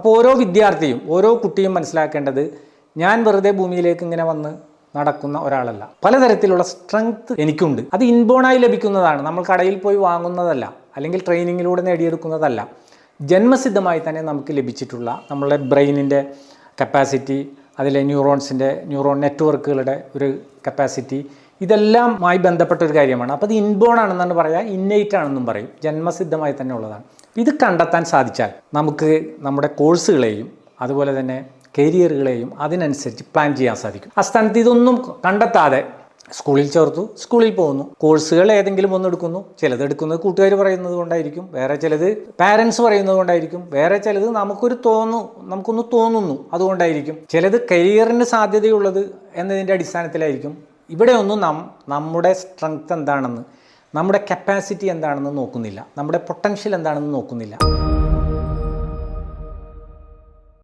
അപ്പോൾ ഓരോ വിദ്യാർത്ഥിയും ഓരോ കുട്ടിയും മനസ്സിലാക്കേണ്ടത് ഞാൻ വെറുതെ ഭൂമിയിലേക്ക് ഇങ്ങനെ വന്ന് നടക്കുന്ന ഒരാളല്ല. പലതരത്തിലുള്ള സ്ട്രെങ്ത് എനിക്കുണ്ട്. അത് ഇൻബോണായി ലഭിക്കുന്നതാണ്. നമ്മൾ കടയിൽ പോയി വാങ്ങുന്നതല്ല, അല്ലെങ്കിൽ ട്രെയിനിങ്ങിലൂടെ നേടിയെടുക്കുന്നതല്ല. ജന്മസിദ്ധമായി തന്നെ നമുക്ക് ലഭിച്ചിട്ടുള്ള നമ്മളുടെ ബ്രെയിനിൻ്റെ കപ്പാസിറ്റി, അതിലെ ന്യൂറോൺ നെറ്റ്വർക്കുകളുടെ ഒരു കപ്പാസിറ്റി, ഇതെല്ലാമായി ബന്ധപ്പെട്ട ഒരു കാര്യമാണ്. അപ്പോൾ അത് ഇൻബോൺ ആണെന്നാണ് പറയുക, ഇന്നേറ്റ് ആണെന്നും പറയും. ജന്മസിദ്ധമായി തന്നെ ഉള്ളതാണ്. ഇത് കണ്ടെത്താൻ സാധിച്ചാൽ നമുക്ക് നമ്മുടെ കോഴ്സുകളെയും അതുപോലെ തന്നെ കരിയറുകളെയും അതിനനുസരിച്ച് പ്ലാൻ ചെയ്യാൻ സാധിക്കും. ആ സ്ഥാനത്ത് ഇതൊന്നും കണ്ടെത്താതെ സ്കൂളിൽ ചേർത്തു, സ്കൂളിൽ പോകുന്നു, കോഴ്സുകൾ ഏതെങ്കിലും ഒന്ന് എടുക്കുന്നു. ചിലത് എടുക്കുന്നത് കൂട്ടുകാർ പറയുന്നത് കൊണ്ടായിരിക്കും, വേറെ ചിലത് പാരൻസ് പറയുന്നത് കൊണ്ടായിരിക്കും, വേറെ ചിലത് നമുക്കൊന്ന് തോന്നുന്നു അതുകൊണ്ടായിരിക്കും, ചിലത് കരിയറിന് സാധ്യതയുള്ളത് എന്നതിൻ്റെ അടിസ്ഥാനത്തിലായിരിക്കും. ഇവിടെയൊന്നും നമ്മുടെ സ്ട്രെങ്ത് എന്താണെന്ന്, നമ്മുടെ കപ്പാസിറ്റി എന്താണെന്ന് നോക്കുന്നില്ല, നമ്മുടെ പൊട്ടൻഷ്യൽ എന്താണെന്ന് നോക്കുന്നില്ല.